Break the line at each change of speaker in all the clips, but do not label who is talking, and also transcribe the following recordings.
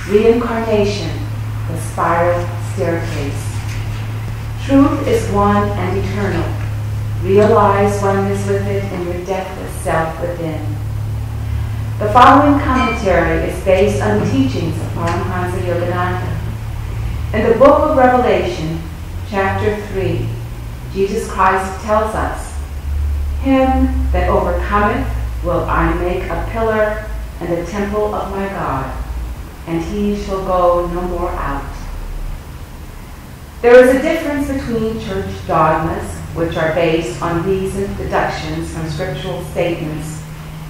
Reincarnation, the spiral staircase. Truth is one and eternal. Realize oneness with it in your deathless self within. The following commentary is based on the teachings of Paramahansa Yogananda. In the book of Revelation, chapter 3, Jesus Christ tells us, "Him that overcometh will I make a pillar in the temple of my God, and he shall go no more out." There is a difference between church dogmas, which are based on reasoned deductions from scriptural statements,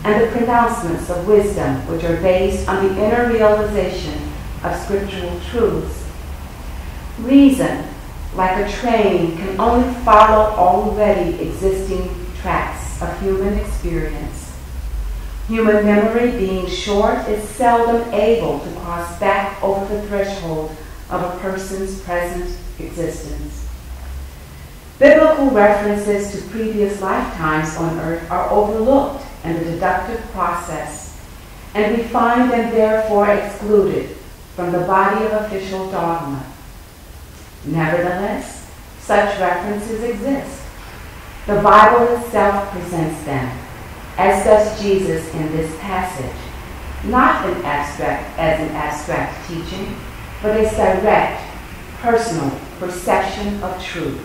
and the pronouncements of wisdom, which are based on the inner realization of scriptural truths. Reason, like a train, can only follow already existing tracks of human experience. Human memory, being short, is seldom able to cross back over the threshold of a person's present existence. Biblical references to previous lifetimes on earth are overlooked in the deductive process, and we find them therefore excluded from the body of official dogma. Nevertheless, such references exist. The Bible itself presents them, as does Jesus in this passage, not as an abstract teaching, but as direct, personal perception of truth.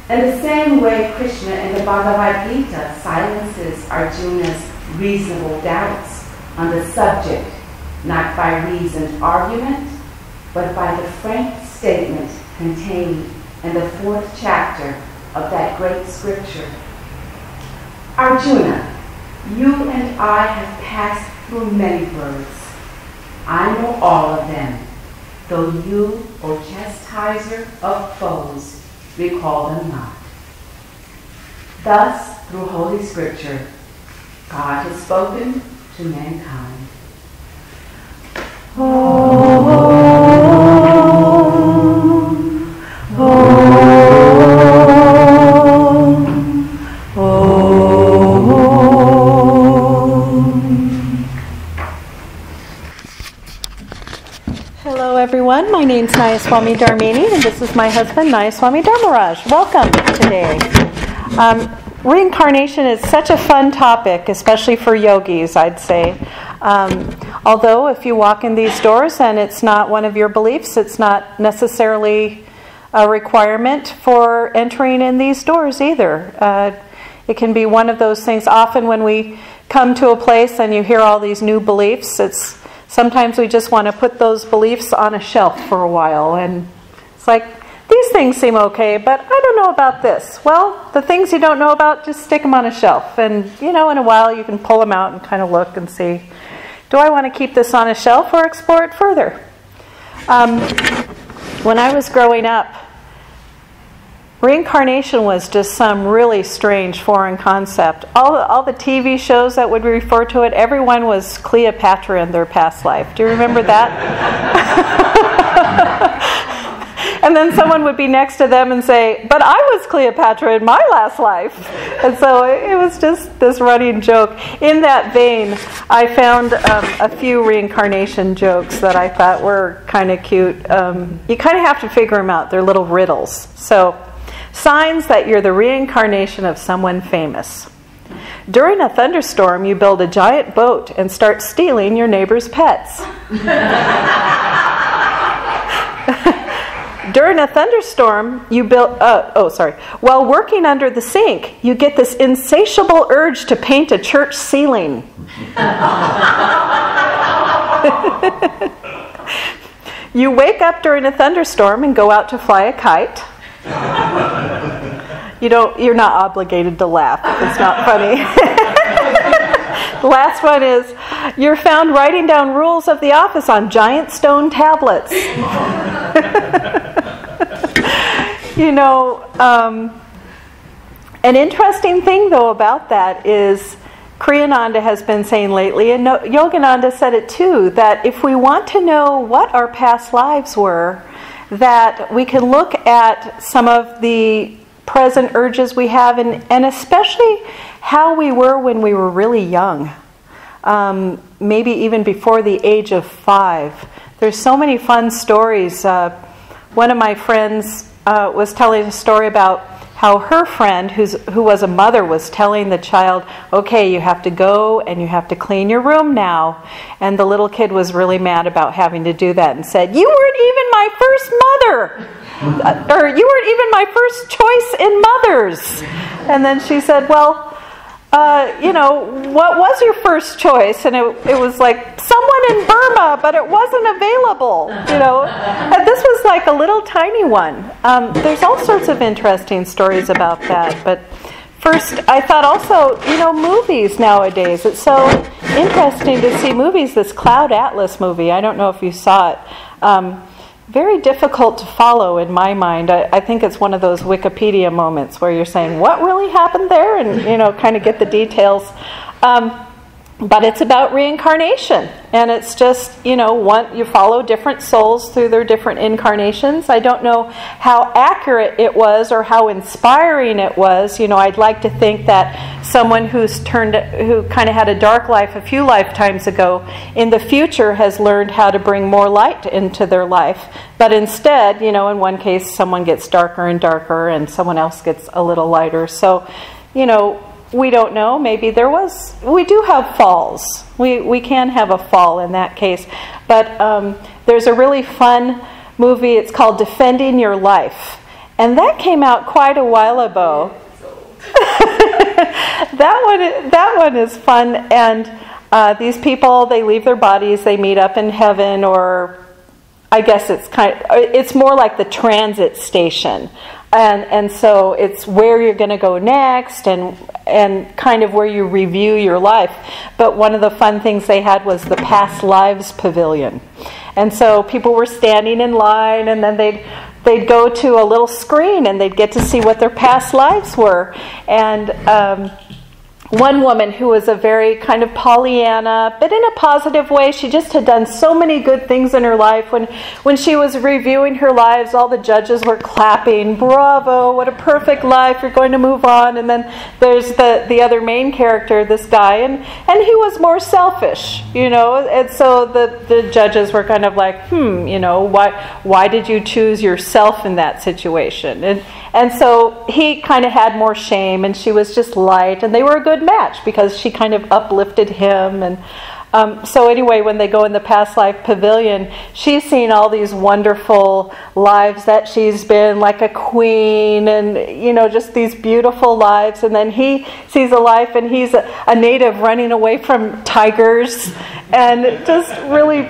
In the same way, Krishna in the Bhagavad Gita silences Arjuna's reasonable doubts on the subject, not by reasoned argument, but by the frank statement contained in the 4th chapter of that great scripture. "Arjuna, you and I have passed through many births. I know all of them, though you, O chastiser of foes, recall them not." Thus, through Holy Scripture, God has spoken to mankind.
Hello everyone, my name's Nayaswami Dharmini, and this is my husband Nayaswami Dharmaraj. Welcome today. Reincarnation is such a fun topic, especially for yogis, I'd say. Although if you walk in these doors and it's not one of your beliefs, it's not necessarily a requirement for entering in these doors either. It can be one of those things. Often when we come to a place and you hear all these new beliefs, sometimes we just want to put those beliefs on a shelf for a while, and it's like, these things seem okay, but I don't know about this. Well, the things you don't know about, just stick them on a shelf, and in a while you can pull them out and kind of look and see, do I want to keep this on a shelf or explore it further? When I was growing up, reincarnation was just some really strange foreign concept. All the TV shows that would refer to it, everyone was Cleopatra in their past life. Do you remember that? And then someone would be next to them and say, "But I was Cleopatra in my last life." And so it was just this running joke. In that vein, I found a few reincarnation jokes that I thought were kind of cute. You kind of have to figure them out. They're little riddles. So, signs that you're the reincarnation of someone famous. During a thunderstorm, you build a giant boat and start stealing your neighbor's pets. During a thunderstorm, you build... While working under the sink, you get this insatiable urge to paint a church ceiling. You wake up during a thunderstorm and go out to fly a kite. You're not obligated to laugh if it's not funny. The last one is, you're found writing down rules of the office on giant stone tablets. An interesting thing, though, about that is Kriyananda has been saying lately, and Yogananda said it too, that if we want to know what our past lives were, that we can look at some of the present urges we have, and especially how we were when we were really young. maybe even before the age of 5. There's so many fun stories. One of my friends was telling a story about how her friend, who was a mother, was telling the child, okay, you have to go and you have to clean your room now. And the little kid was really mad about having to do that and said, you weren't even my first mother, or you weren't even my first choice in mothers. And then she said, well, what was your first choice? And it was like someone in Burma, but it wasn't available, And this was like a little tiny one. There's all sorts of interesting stories about that. But first, I thought also, movies nowadays. It's so interesting to see movies. This Cloud Atlas movie, I don't know if you saw it. Very difficult to follow in my mind. I think it's one of those Wikipedia moments where you're saying, what really happened there? And, kind of get the details. But it's about reincarnation. And it's just, you follow different souls through their different incarnations. I don't know how accurate it was or how inspiring it was. I'd like to think that someone who kind of had a dark life a few lifetimes ago, in the future has learned how to bring more light into their life. But instead, in one case, someone gets darker and darker and someone else gets a little lighter. So, we don't know. Maybe we do have falls. We can have a fall in that case. But there's a really fun movie. It's called Defending Your Life. And that came out quite a while ago. That one is fun. And these people, they leave their bodies, they meet up in heaven, or I guess it's more like the transit station. And so it's where you're going to go next and kind of where you review your life. But one of the fun things they had was the Past Lives Pavilion. And so people were standing in line, and then they'd go to a little screen and they'd get to see what their past lives were. And one woman who was a very kind of Pollyanna, but in a positive way, she just had done so many good things in her life. When she was reviewing her lives, all the judges were clapping, bravo, what a perfect life, you're going to move on. And then there's the other main character, this guy, and he was more selfish, and so the judges were kind of like, why did you choose yourself in that situation? And so he kind of had more shame, and she was just light, and they were a good match because she kind of uplifted him. And so anyway, when they go in the Past Life Pavilion, she's seen all these wonderful lives that she's been, like a queen, and just these beautiful lives. And then he sees a life, and he's a native running away from tigers, and just really,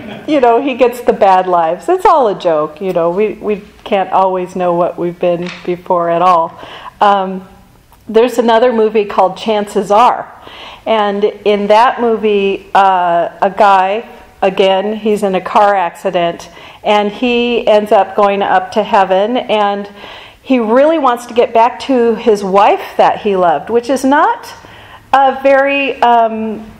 he gets the bad lives. It's all a joke, we can't always know what we've been before at all. There's another movie called Chances Are. And in that movie, a guy, again, he's in a car accident, and he ends up going up to heaven, and he really wants to get back to his wife that he loved, which is not a very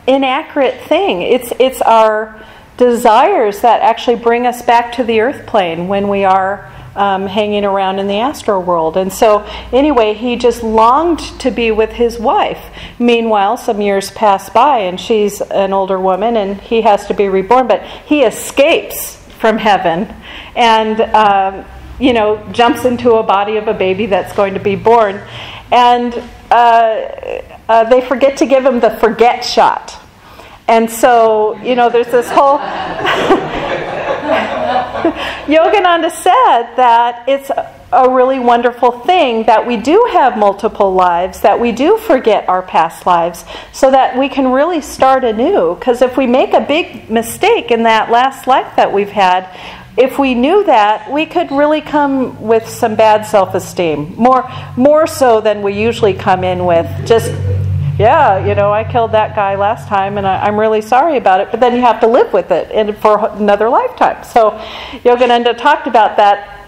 inaccurate thing. It's our desires that actually bring us back to the earth plane when we are hanging around in the astral world. And so anyway, he just longed to be with his wife. Meanwhile, some years pass by, and she's an older woman, and he has to be reborn. But he escapes from heaven and jumps into a body of a baby that's going to be born. And they forget to give him the forget shot. And so, there's this whole... Yogananda said that it's a really wonderful thing that we do have multiple lives, that we do forget our past lives, so that we can really start anew. Because if we make a big mistake in that last life that we've had, if we knew that, we could really come with some bad self-esteem, more so than we usually come in with just... I killed that guy last time, and I'm really sorry about it. But then you have to live with it and for another lifetime. So Yogananda talked about that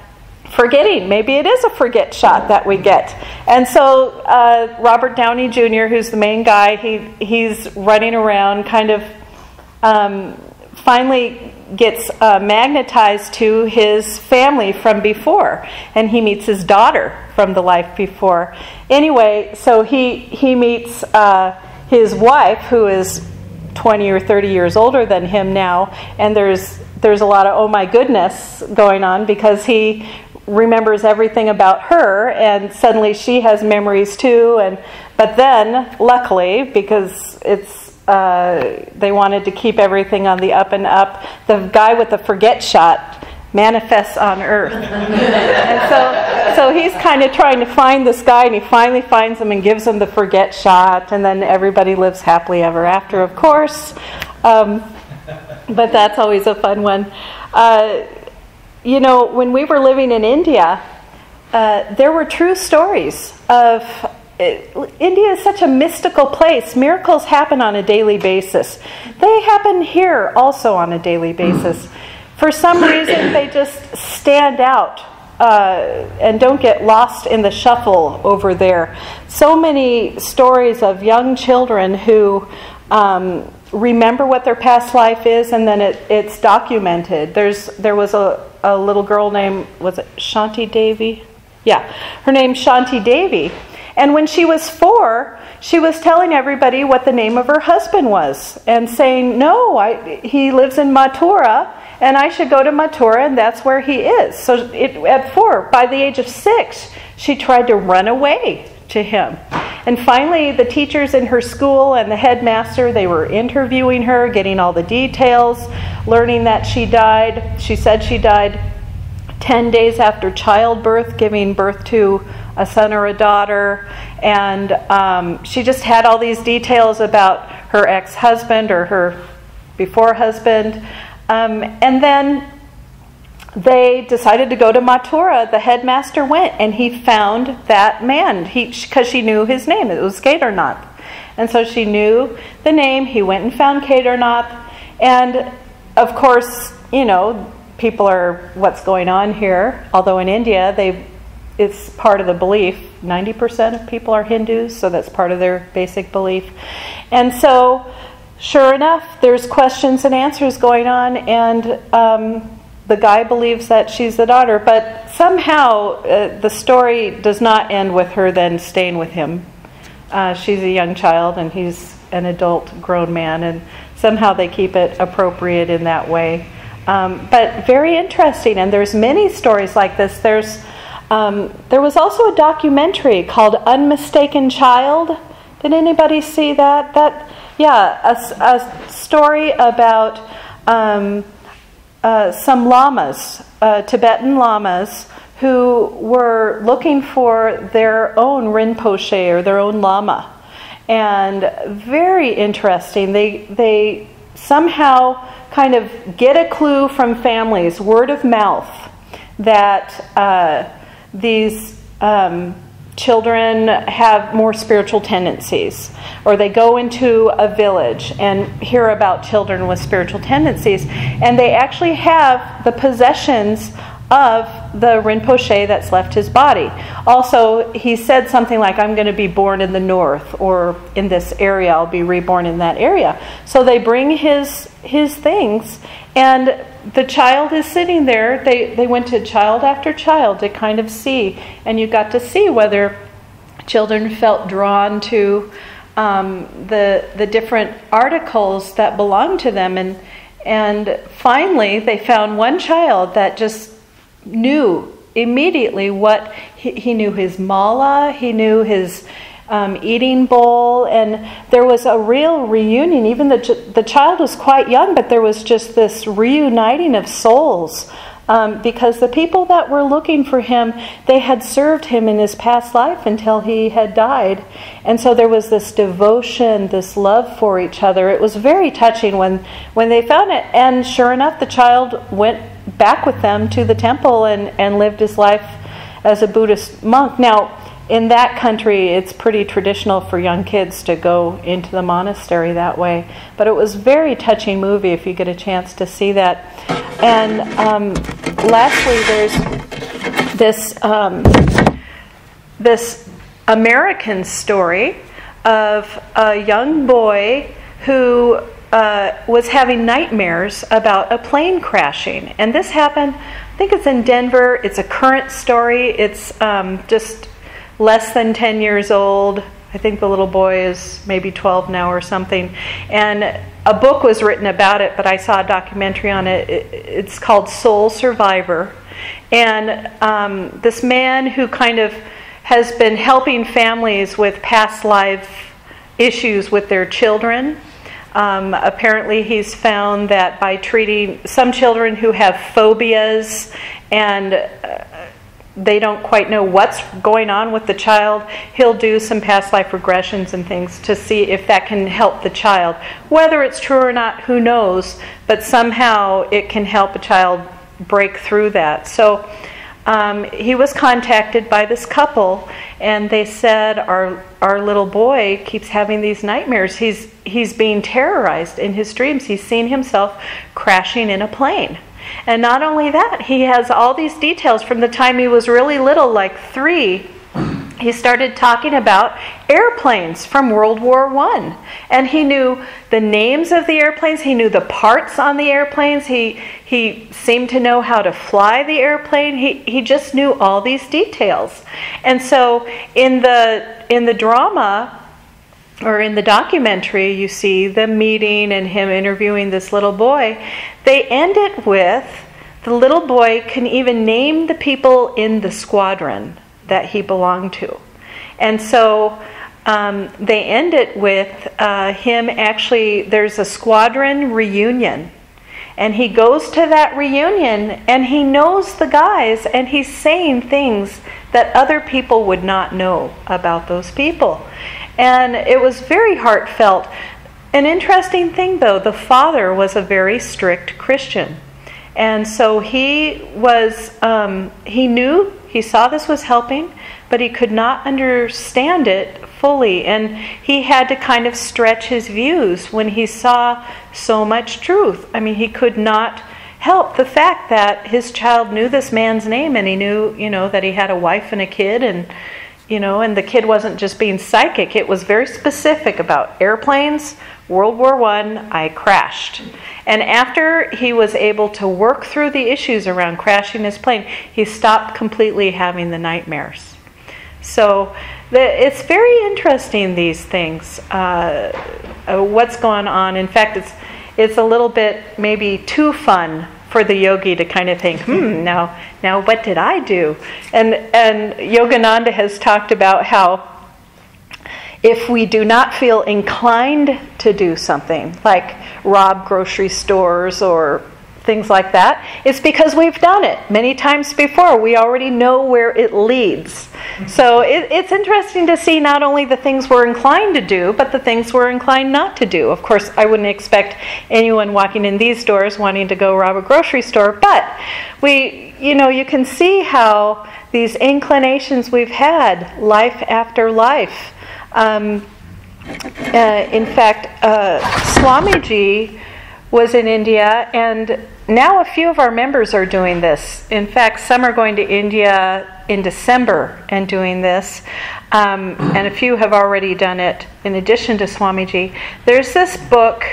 forgetting. Maybe it is a forget shot that we get. And so Robert Downey Jr., who's the main guy, he's running around, kind of finally gets magnetized to his family from before, and he meets his daughter from the life before. Anyway, so he meets his wife, who is 20 or 30 years older than him now, and there's a lot of oh my goodness going on because he remembers everything about her, and suddenly she has memories too. But then, luckily, because they wanted to keep everything on the up and up, the guy with the forget shot manifests on Earth. And so he's kind of trying to find this guy, and he finally finds him and gives him the forget shot, and then everybody lives happily ever after, of course. But that's always a fun one. When we were living in India, there were true stories of... India is such a mystical place. Miracles happen on a daily basis. They happen here also on a daily basis. For some reason, they just stand out and don't get lost in the shuffle over there. So many stories of young children who remember what their past life is, and then it's documented. There was a little girl named, was it Shanti Devi? Yeah, her name's Shanti Devi. And when she was 4, she was telling everybody what the name of her husband was and saying, no, he lives in Mathura, and I should go to Mathura, and that's where he is. So at 4, by the age of 6, she tried to run away to him. And finally, the teachers in her school and the headmaster, they were interviewing her, getting all the details, learning that she died. She said she died 10 days after childbirth, giving birth to a son or a daughter, and she just had all these details about her ex-husband or her before husband, and then they decided to go to Mathura. The headmaster went, and he found that man, because she knew his name. It was Kedarnath, and so she knew the name. He went and found Kedarnath, and of course, people are, what's going on here? Although in India, it's part of the belief. 90% of people are Hindus, so that's part of their basic belief. And so, sure enough, there's questions and answers going on, and the guy believes that she's the daughter, but somehow the story does not end with her then staying with him. She's a young child, and he's an adult, grown man, and somehow they keep it appropriate in that way. But very interesting, and there's many stories like this. There was also a documentary called Unmistaken Child. Did anybody see that? A story about some lamas, Tibetan lamas, who were looking for their own Rinpoche or their own lama. And very interesting. They somehow kind of get a clue from families, word of mouth, that these children have more spiritual tendencies, or they go into a village and hear about children with spiritual tendencies, and they actually have the possessions of the Rinpoche that's left his body. Also, he said something like, I'm going to be born in the north, or in this area, I'll be reborn in that area. So they bring his things, and the child is sitting there. They went to child after child to kind of see, and you got to see whether children felt drawn to the different articles that belonged to them. And finally, they found one child that just knew immediately what he knew his mala, he knew his eating bowl, and there was a real reunion. Even the child was quite young, but there was just this reuniting of souls, because the people that were looking for him, they had served him in his past life until he had died, and so there was this devotion, this love for each other. It was very touching when they found it, and sure enough, the child went back with them to the temple and lived his life as a Buddhist monk. Now, in that country, it's pretty traditional for young kids to go into the monastery that way. But it was a very touching movie if you get a chance to see that. And lastly, there's this American story of a young boy who was having nightmares about a plane crashing. And this happened, I think it's in Denver. It's a current story. It's just less than 10 years old. I think the little boy is maybe 12 now or something. And a book was written about it, but I saw a documentary on it. It's called Soul Survivor. And this man who kind of has been helping families with past life issues with their children. Apparently he's found that by treating some children who have phobias and they don't quite know what's going on with the child, he'll do some past life regressions and things to see if that can help the child. Whether it's true or not, who knows, but somehow it can help a child break through that. So he was contacted by this couple, and they said, our little boy keeps having these nightmares. He's being terrorized in his dreams. He's seen himself crashing in a plane. And not only that, he has all these details from the time he was really little, like 3. He started talking about airplanes from World War I. And he knew the names of the airplanes. He knew the parts on the airplanes. He seemed to know how to fly the airplane. He just knew all these details. And so in the drama, or in the documentary, you see the meeting and him interviewing this little boy. They end it with, the little boy can even name the people in the squadron that he belonged to. And so they end it with him actually, there's a squadron reunion. And he goes to that reunion and he knows the guys and he's saying things that other people would not know about those people. And it was very heartfelt. An interesting thing, though, the father was a very strict Christian. And so he knew, he saw this was helping, but he could not understand it fully. And he had to kind of stretch his views when he saw so much truth. I mean, he could not help the fact that his child knew this man's name, and he knew, that he had a wife and a kid, and the kid wasn't just being psychic. It was very specific about airplanes, World War I crashed. And after he was able to work through the issues around crashing his plane, he stopped completely having the nightmares. So it's very interesting, these things, what's going on. In fact, it's a little bit maybe too fun for the yogi to kind of think, now what did I do? And Yogananda has talked about how if we do not feel inclined to do something, like rob grocery stores or things like that, it's because we've done it many times before. We already know where it leads. So it's interesting to see not only the things we're inclined to do, but the things we're inclined not to do. Of course, I wouldn't expect anyone walking in these doors wanting to go rob a grocery store, but you can see how these inclinations we've had life after life. In fact, Swamiji was in India, and now a few of our members are doing this. In fact, some are going to India in December and doing this, and a few have already done it in addition to Swamiji. There's this book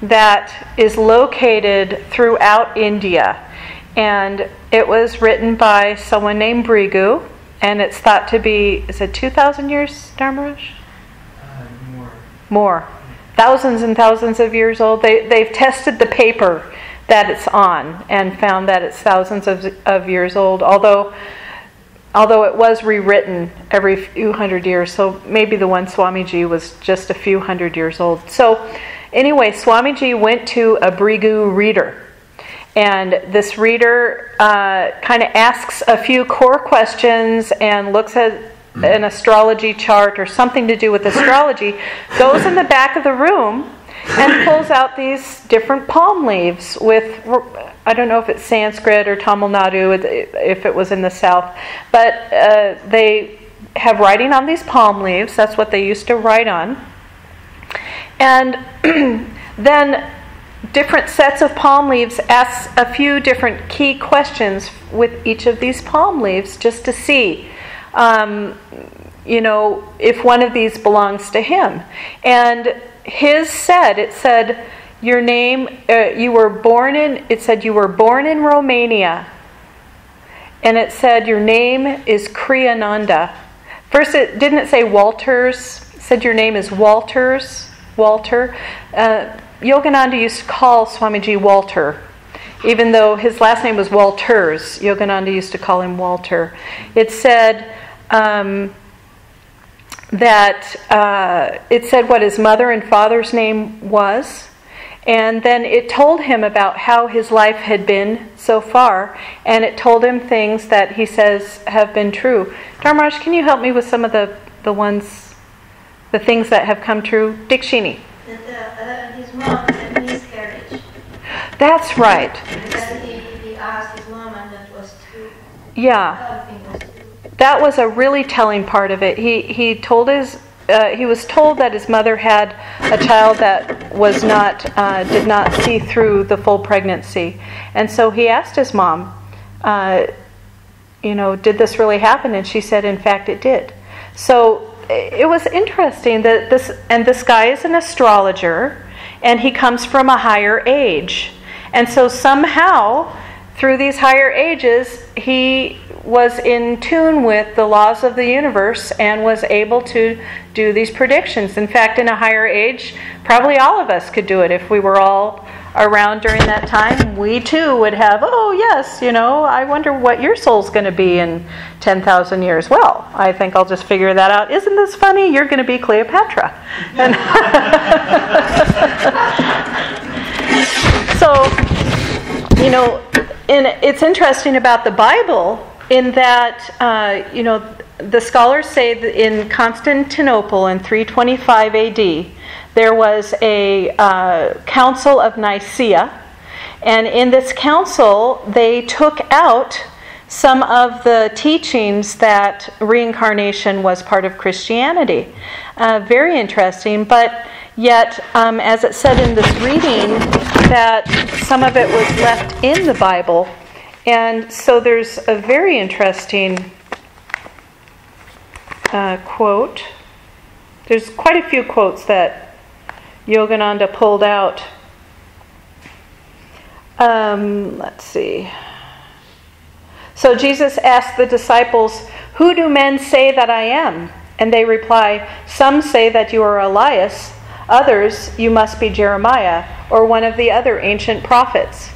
that is located throughout India, and it was written by someone named Brigu, and it's thought to be, is it 2,000 years, Dharmaraj? More. Thousands and thousands of years old. They've tested the paper that it's on and found that it's thousands of years old, although it was rewritten every few hundred years, so maybe the one Swamiji was just a few hundred years old. So anyway, Swamiji went to a Brigu reader, and this reader kind of asks a few core questions and looks at an astrology chart or something to do with astrology, goes in the back of the room and pulls out these different palm leaves with, I don't know if it's Sanskrit or Tamil Nadu, if it was in the south, but they have writing on these palm leaves. That's what they used to write on. And then different sets of palm leaves ask a few different key questions with each of these palm leaves just to see if one of these belongs to him. And his said, it said, your name, you were born in Romania. And it said, your name is Kriyananda. First, didn't it say Walters? It said your name is Walters, Walter. Yogananda used to call Swamiji Walter. Even though his last name was Walters, Yogananda used to call him Walter. It said what his mother and father's name was, and then it told him about how his life had been so far, and it told him things that he says have been true. Dharmaraj, can you help me with some of the things that have come true? Dikshini.
His mom had a miscarriage.
That's right.
He asked his mom, and that was true.
Yeah. That was a really telling part of it. He was told that his mother had a child that was not did not see through the full pregnancy, and so he asked his mom, did this really happen? And she said, in fact, it did. So it was interesting that this guy is an astrologer, and he comes from a higher age, and so somehow through these higher ages he was in tune with the laws of the universe and was able to do these predictions. In fact, in a higher age, probably all of us could do it. If we were all around during that time, we too would have, I wonder what your soul's going to be in 10,000 years. Well, I think I'll just figure that out. Isn't this funny? You're going to be Cleopatra. And so, and it's interesting about the Bible in that, the scholars say that in Constantinople in 325 AD, there was a Council of Nicaea, and in this council, they took out some of the teachings that reincarnation was part of Christianity. Very interesting, but yet, as it said in this reading, that some of it was left in the Bible. And so there's a very interesting quote. There's quite a few quotes that Yogananda pulled out. Let's see. So Jesus asked the disciples, "Who do men say that I am?" And they reply, "Some say that you are Elias. Others, you must be Jeremiah or one of the other ancient prophets."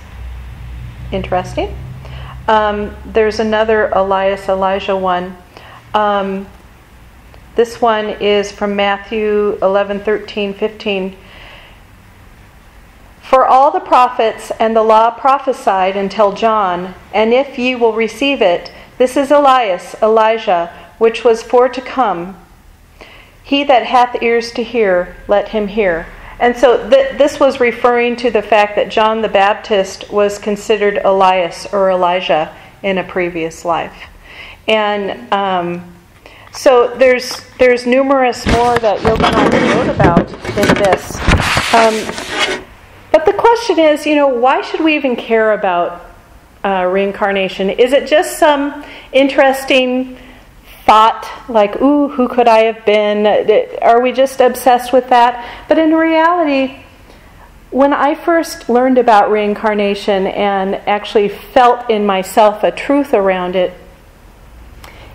Interesting. There's another Elijah one. This one is from Matthew 11:13-15. "For all the prophets and the law prophesied until John, and if ye will receive it, this is Elias, Elijah, which was for to come. He that hath ears to hear, let him hear." And so this was referring to the fact that John the Baptist was considered Elias or Elijah in a previous life. And so there's numerous more that Yogananda wrote about in this. But the question is, why should we even care about reincarnation? Is it just some interesting thought, like, ooh, who could I have been? Are we just obsessed with that? But in reality, when I first learned about reincarnation and actually felt in myself a truth around it,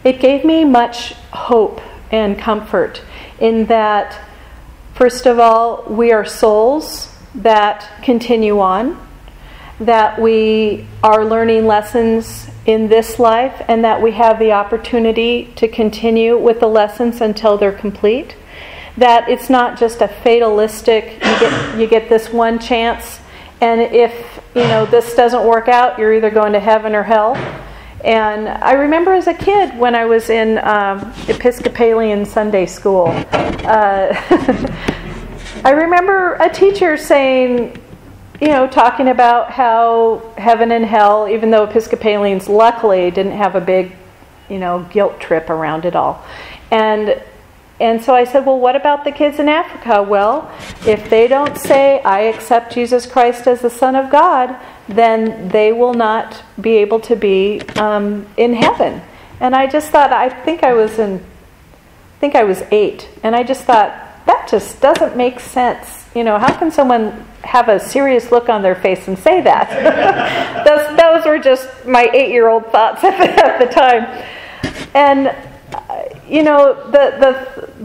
it gave me much hope and comfort in that, first of all, we are souls that continue on, that we are learning lessons in this life, and that we have the opportunity to continue with the lessons until they're complete. That it's not just a fatalistic, you get this one chance, and if this doesn't work out, you're either going to heaven or hell. And I remember as a kid when I was in Episcopalian Sunday school, I remember a teacher saying, talking about how heaven and hell, even though Episcopalians luckily didn't have a big, guilt trip around it all. And so I said, well, what about the kids in Africa? Well, if they don't say, I accept Jesus Christ as the Son of God, then they will not be able to be in heaven. And I just thought, I think I was 8, and I just thought, that just doesn't make sense. How can someone have a serious look on their face and say that? Those were just my 8-year-old thoughts at the time. And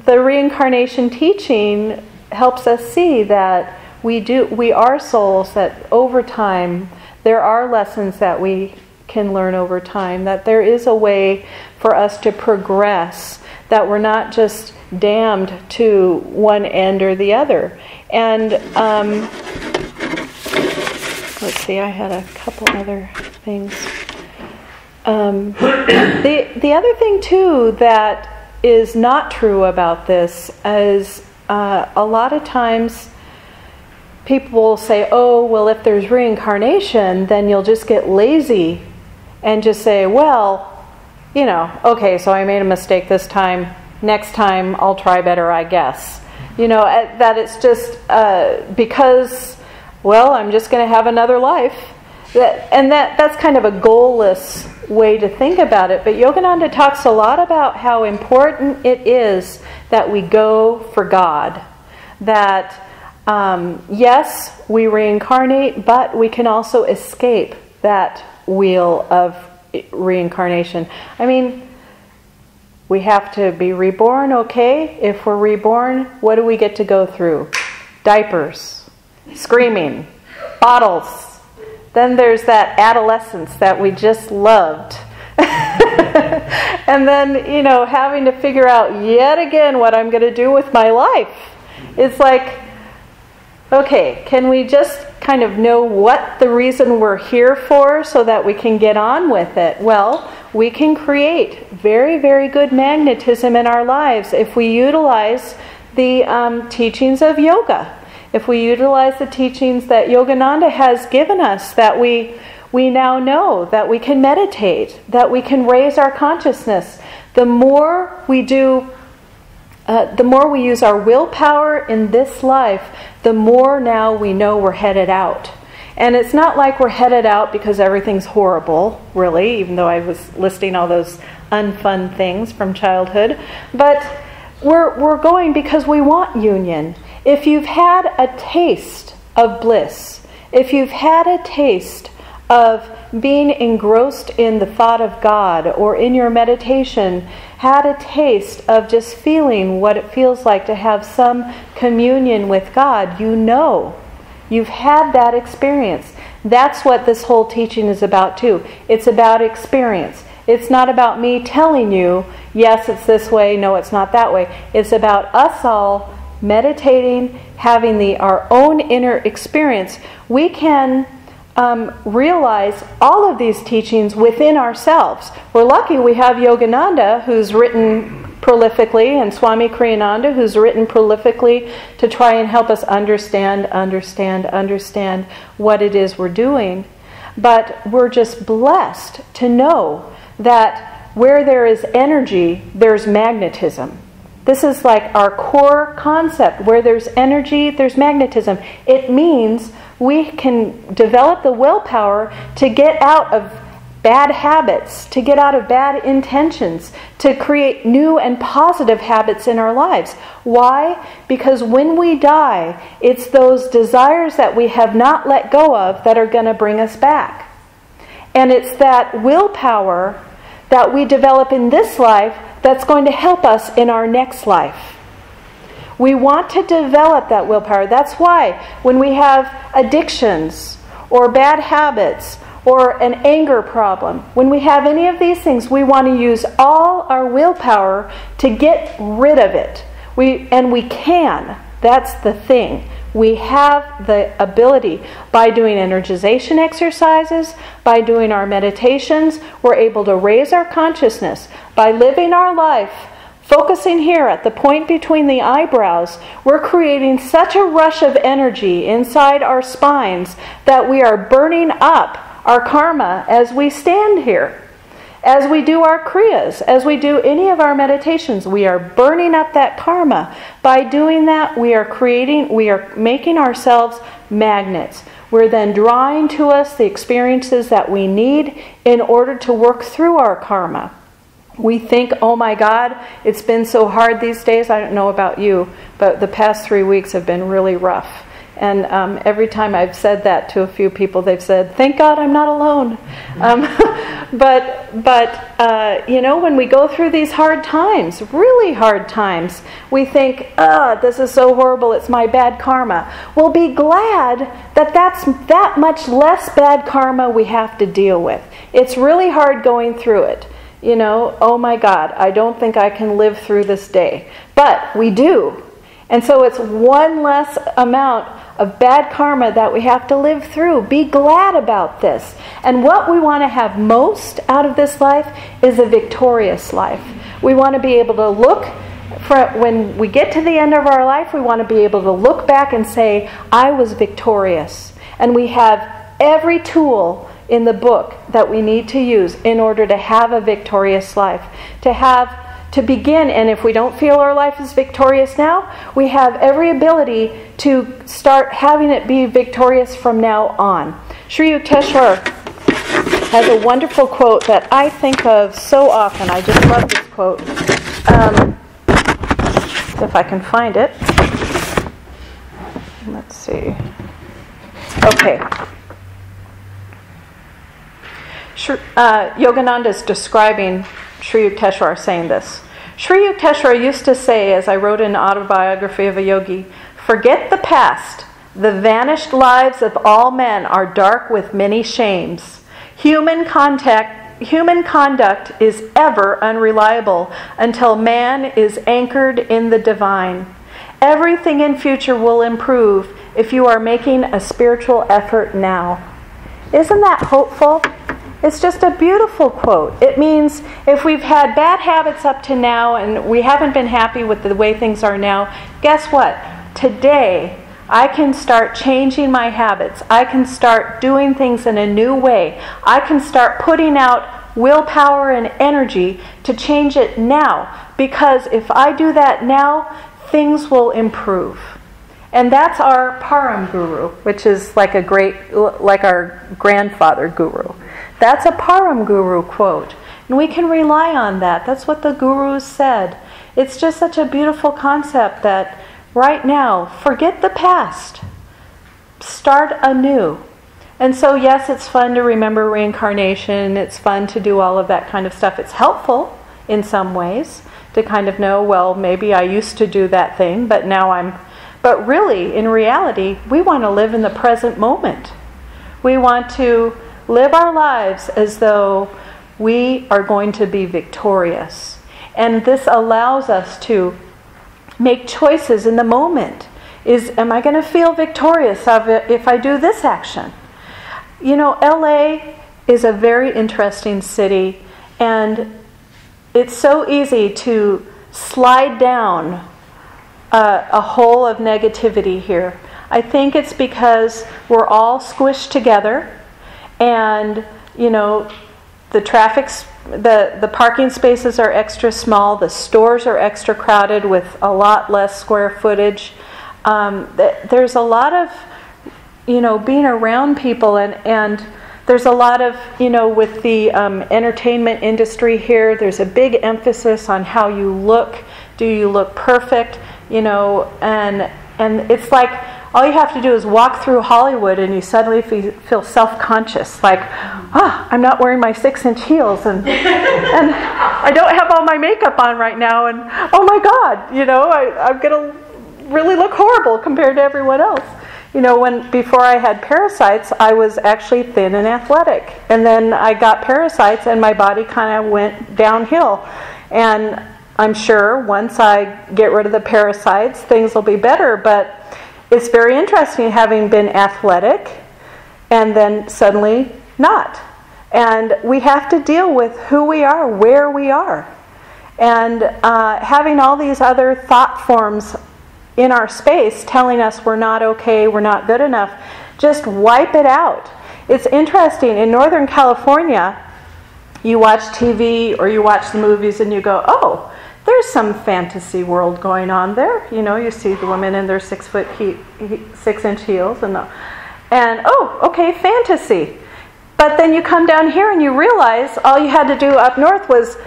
the reincarnation teaching helps us see that we are souls that over time, there are lessons that we can learn over time, that there is a way for us to progress, that we're not just damned to one end or the other. And let's see, I had a couple other things. The other thing too that is not true about this is a lot of times people will say, oh, well, if there's reincarnation, then you'll just get lazy and just say, well, you know, okay, so I made a mistake this time. Next time I'll try better, I guess. You know, that it's just because, well, I'm just going to have another life. That's kind of a goalless way to think about it. But Yogananda talks a lot about how important it is that we go for God. That, yes, we reincarnate, but we can also escape that wheel of reincarnation. I mean, we have to be reborn, okay? If we're reborn, what do we get to go through? Diapers, screaming, bottles. Then there's that adolescence that we just loved. And then, you know, having to figure out yet again what I'm going to do with my life. It's like, okay, can we just kind of know what the reason we're here for so that we can get on with it? Well, we can create very, very good magnetism in our lives if we utilize the teachings of yoga. If we utilize the teachings that Yogananda has given us, that we now know, that we can meditate, that we can raise our consciousness. The more we do, the more we use our willpower in this life, the more now we know we're headed out. And it's not like we're headed out because everything's horrible, really, even though I was listing all those unfun things from childhood. But we're going because we want union. If you've had a taste of bliss, if you've had a taste of being engrossed in the thought of God or in your meditation, had a taste of just feeling what it feels like to have some communion with God, you know, you've had that experience. That's what this whole teaching is about too. It's about experience. It's not about me telling you, yes, it's this way, no, it's not that way. It's about us all meditating, having our own inner experience. We can realize all of these teachings within ourselves. We're lucky we have Yogananda, who's written prolifically, and Swami Kriyananda, who's written prolifically to try and help us understand what it is we're doing. But we're just blessed to know that where there is energy, there's magnetism. This is like our core concept. Where there's energy, there's magnetism. It means we can develop the willpower to get out of bad habits, to get out of bad intentions, to create new and positive habits in our lives. Why? Because when we die, it's those desires that we have not let go of that are going to bring us back. And it's that willpower that we develop in this life that's going to help us in our next life. We want to develop that willpower. That's why when we have addictions or bad habits or an anger problem, when we have any of these things, we want to use all our willpower to get rid of it. And we can. That's the thing. We have the ability. By doing energization exercises, by doing our meditations, we're able to raise our consciousness. By living our life, focusing here at the point between the eyebrows, we're creating such a rush of energy inside our spines that we are burning up our karma as we stand here. As we do our kriyas, as we do any of our meditations, we are burning up that karma. By doing that, we are making ourselves magnets. We're then drawing to us the experiences that we need in order to work through our karma. We think, oh my God, it's been so hard these days. I don't know about you, but the past 3 weeks have been really rough. And every time I've said that to a few people, they've said, "Thank God I'm not alone." But you know, when we go through these hard times, really hard times, we think, this is so horrible, it's my bad karma. Well, be glad that that's that much less bad karma we have to deal with. It's really hard going through it. You know, oh my God, I don't think I can live through this day. But we do. And so it's one less amount of bad karma that we have to live through. Be glad about this. And what we want to have most out of this life is a victorious life. We want to be able to look, when we get to the end of our life, we want to be able to look back and say, I was victorious. And we have every tool in the book that we need to use in order to have a victorious life. To begin, and if we don't feel our life is victorious now, we have every ability to start having it be victorious from now on. Sri Yukteswar has a wonderful quote that I think of so often. I just love this quote. If I can find it. Let's see. Okay. Yogananda is describing Sri Yukteswar saying this. Sri Yukteswar used to say, as I wrote in Autobiography of a Yogi, "Forget the past. The vanished lives of all men are dark with many shames. Human conduct is ever unreliable until man is anchored in the divine. Everything in future will improve if you are making a spiritual effort now." Isn't that hopeful? It's just a beautiful quote. It means if we've had bad habits up to now and we haven't been happy with the way things are now, guess what? Today, I can start changing my habits. I can start doing things in a new way. I can start putting out willpower and energy to change it now. Because if I do that now, things will improve. And that's our Param Guru, which is like our grandfather guru. That's a Param Guru quote. And we can rely on that. That's what the gurus said. It's just such a beautiful concept that right now, forget the past. Start anew. And so yes, it's fun to remember reincarnation. It's fun to do all of that kind of stuff. It's helpful in some ways to kind of know, well, maybe I used to do that thing, but now But really, in reality, we want to live in the present moment. We want to live our lives as though we are going to be victorious. And this allows us to make choices in the moment. Am I going to feel victorious if I do this action? You know, LA is a very interesting city, and it's so easy to slide down a hole of negativity here. I think it's because we're all squished together, and you know, the parking spaces are extra small, the stores are extra crowded with a lot less square footage. There's a lot of, you know, being around people, and there's a lot of, you know, with the entertainment industry here, there's a big emphasis on how you look. Do you look perfect? You know, and it's like all you have to do is walk through Hollywood and you suddenly feel self-conscious, like, I'm not wearing my 6-inch heels and I don't have all my makeup on right now, and oh my God, you know, I'm going to really look horrible compared to everyone else. You know, before I had parasites, I was actually thin and athletic, and then I got parasites and my body kind of went downhill. And I'm sure once I get rid of the parasites, things will be better. But it's very interesting having been athletic and then suddenly not. And we have to deal with who we are, where we are. And having all these other thought forms in our space telling us we're not okay, we're not good enough, just wipe it out. It's interesting. In Northern California, you watch TV or you watch the movies and you go, oh, there's some fantasy world going on there. You know, you see the women in their 6-inch heels and oh, okay, fantasy. But then you come down here and you realize all you had to do up north was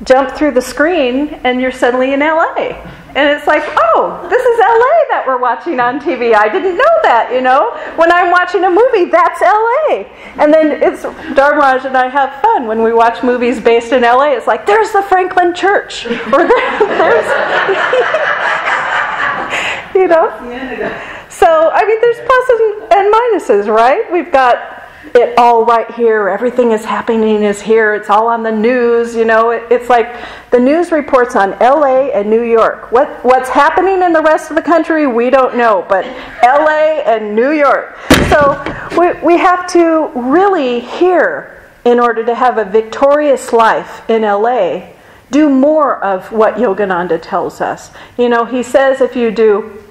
jump through the screen and you're suddenly in LA. And it's like, oh, this is LA that we're watching on TV. I didn't know that, you know. When I'm watching a movie, that's LA. And then it's Dharmaraj and I have fun when we watch movies based in LA. It's like, there's the Franklin Church. Or there's you know. So, I mean, there's pluses and minuses, right? We've got it all right here. Everything is happening is here. It's all on the news, you know. It's like the news reports on LA and New York. What's happening in the rest of the country, we don't know, but LA and New York. So we have to really here, in order to have a victorious life in LA, do more of what Yogananda tells us. You know, he says if you do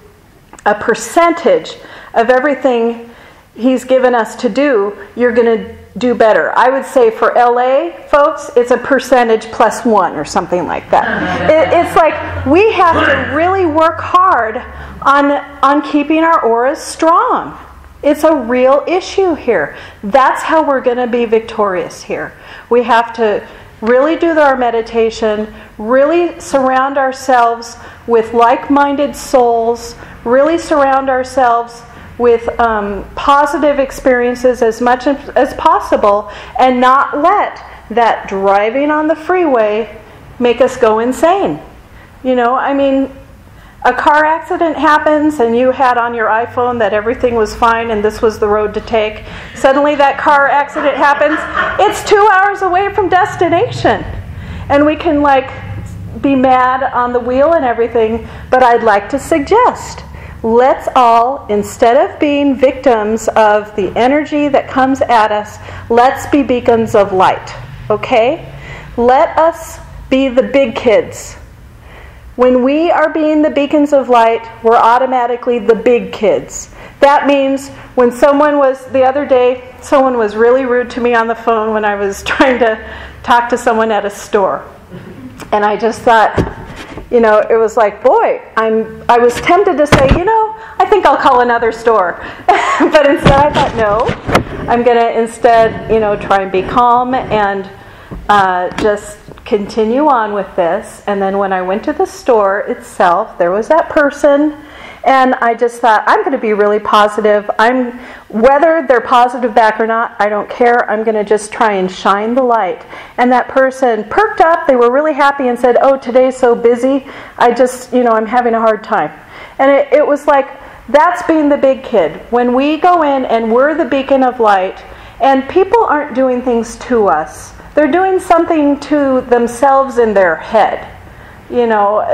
a percentage of everything he's given us to do, you're going to do better. I would say for LA folks, it's a percentage plus 1 or something like that. It's like we have to really work hard on keeping our auras strong. It's a real issue here. That's how we're going to be victorious here. We have to really do our meditation, really surround ourselves with like-minded souls, really surround ourselves with positive experiences as much as possible, and not let that driving on the freeway make us go insane. You know, I mean, a car accident happens and you had on your iPhone that everything was fine and this was the road to take. Suddenly that car accident happens. It's 2 hours away from destination. And we can like be mad on the wheel and everything, but I'd like to suggest, let's all, instead of being victims of the energy that comes at us, let's be beacons of light, okay? Let us be the big kids. When we are being the beacons of light, we're automatically the big kids. That means when the other day, someone was really rude to me on the phone when I was trying to talk to someone at a store. And I just thought, you know, it was like, boy, I was tempted to say, you know, I think I'll call another store. But instead I thought, no, I'm going to instead, you know, try and be calm and just continue on with this. And then when I went to the store itself, there was that person, and I just thought, I'm going to be really positive. Whether they're positive back or not, I don't care. I'm going to just try and shine the light. And that person perked up. They were really happy and said, oh, today's so busy. I just, you know, I'm having a hard time. And it was like, that's being the big kid. When we go in and we're the beacon of light, and people aren't doing things to us. They're doing something to themselves in their head. You know,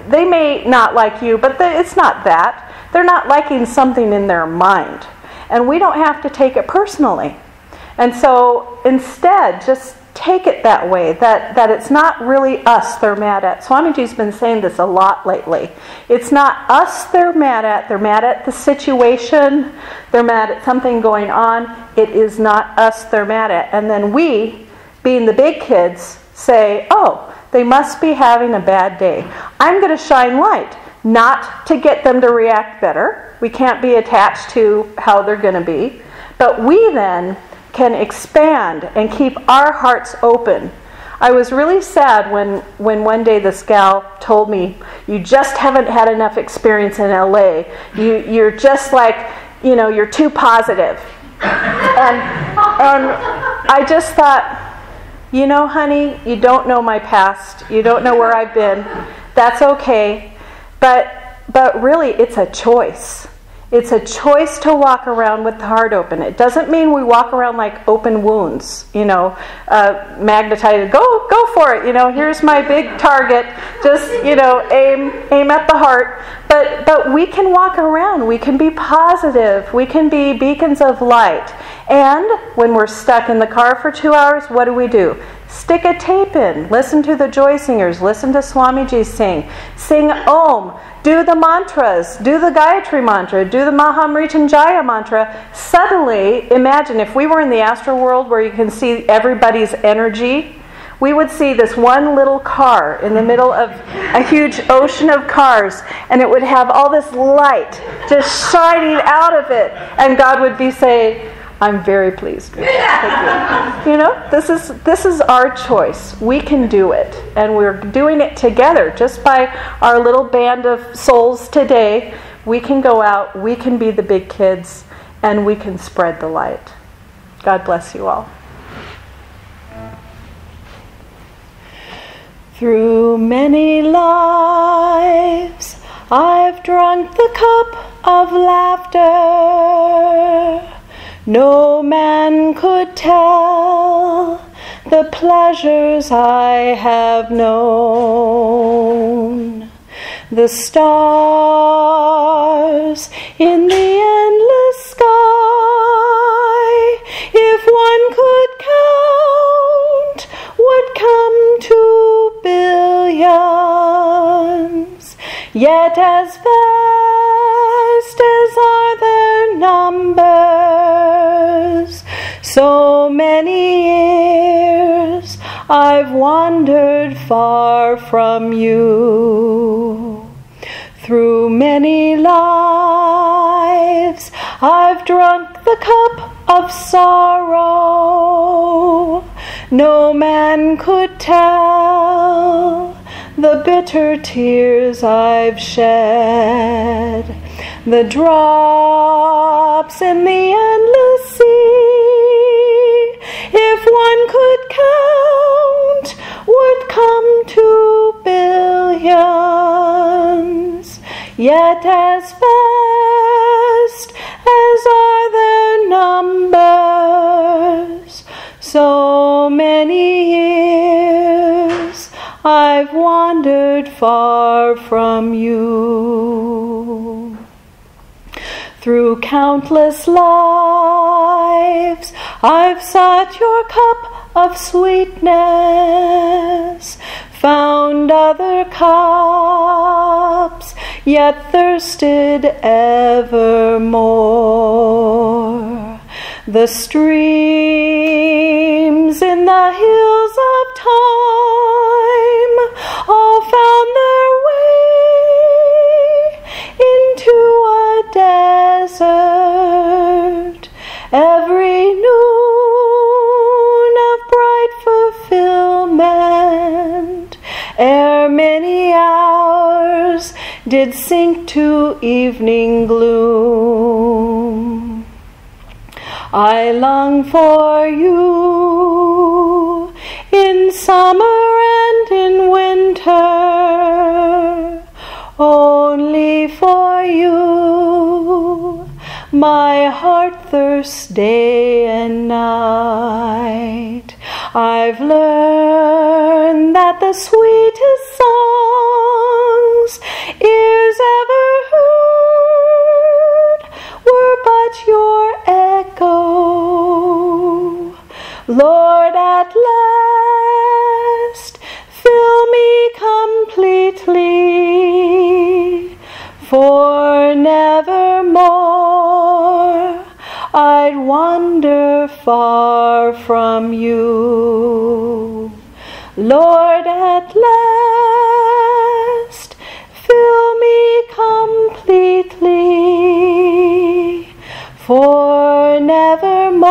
they may not like you, but it's not that. They're not liking something in their mind. And we don't have to take it personally. And so instead, just take it that way, that it's not really us they're mad at. Swamiji's been saying this a lot lately. It's not us they're mad at the situation, they're mad at something going on. It is not us they're mad at. And then we, being the big kids, say, oh, they must be having a bad day. I'm going to shine light, not to get them to react better. We can't be attached to how they're going to be. But we then can expand and keep our hearts open. I was really sad when one day this gal told me, you just haven't had enough experience in LA. You're just like, you know, you're too positive. And I just thought, you know, honey, you don't know my past. You don't know where I've been. That's okay. But really, it's a choice. It's a choice to walk around with the heart open. It doesn't mean we walk around like open wounds, you know, magnetized. Go for it. You know, here's my big target. Just, you know, aim at the heart. But we can walk around. We can be positive. We can be beacons of light. And when we're stuck in the car for 2 hours, what do? Stick a tape in. Listen to the Joy Singers. Listen to Swamiji sing. Sing Om. Do the mantras. Do the Gayatri mantra. Do the Mahamrityunjaya mantra. Suddenly, imagine if we were in the astral world where you can see everybody's energy, we would see this one little car in the middle of a huge ocean of cars, and it would have all this light just shining out of it. And God would be saying, I'm very pleased with that. Thank you. You know, this is our choice. We can do it, and we're doing it together. Just by our little band of souls today, we can go out, we can be the big kids, and we can spread the light. God bless you all. Through many lives, I've drunk the cup of laughter. No man could tell the pleasures I have known. The stars in the endless sky, if one could count, would come to billions. Yet as vast as are their numbers, so many years I've wandered far from you. Through many lives I've drunk the cup of sorrow. No man could tell the bitter tears I've shed, the drops in the endless sea, if one could count, would come to billions. Yet as vast as are their numbers, so many years I've wandered far from you. Through countless lives I've sought your cup of sweetness, found other cups, yet thirsted evermore. The streams in the hills of time all found their way into a desert. Every noon of bright fulfillment, ere many hours did sink to evening gloom. I long for you in summer and in winter, only for you my heart thirsts day and night. I've learned that the sweetest songs ears ever heard were but your echo. Lord, at last fill me completely, for nevermore I'd wander far from you. Lord, at last fill me completely, for nevermore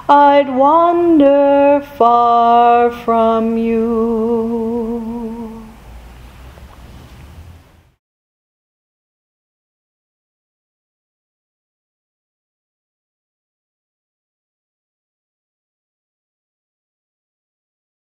I'd wander far from you.